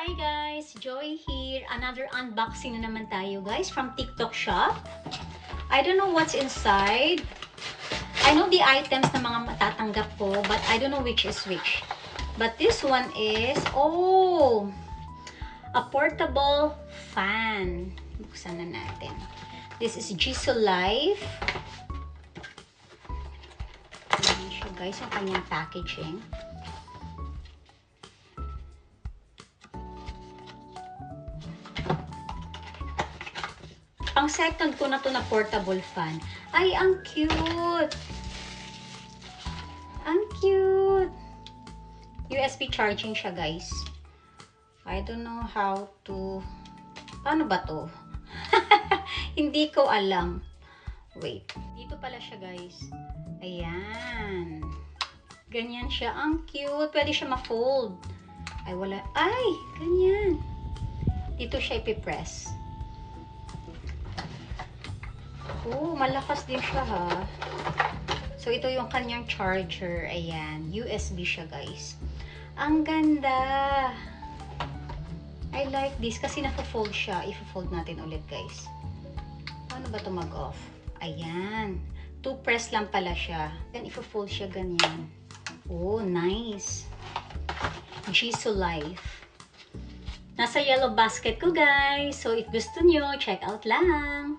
Hi guys! Joy here. Another unboxing na naman tayo guys from TikTok shop. I don't know what's inside. I know the items na mga matatanggap ko, but I don't know which is which. But this one is, oh, a portable fan. Buksan na natin. This is Jisoo Life. Ayan siya guys, yung kanyang packaging. Pang second ko na to na portable fan. Ay, ang cute! Ang cute! USB charging siya, guys. I don't know how to... Paano ba to? Hindi ko alam. Wait. Dito pala siya, guys. Ayan. Ganyan siya. Ang cute. Pwede siya ma-fold. Ay, wala. Ay! Ganyan. Dito siya ipipress. Oh, malakas din siya ha. So, ito yung kanyang charger. Ayan. USB siya, guys. Ang ganda. I like this kasi naka-fold siya. I-fold natin ulit, guys. Paano ba ito mag-off? Ayan. 2 press lang pala siya. Then, i-fold siya ganyan. Oh, nice. Jisoo Life. Nasa yellow basket ko, guys. So, if gusto nyo, check out lang.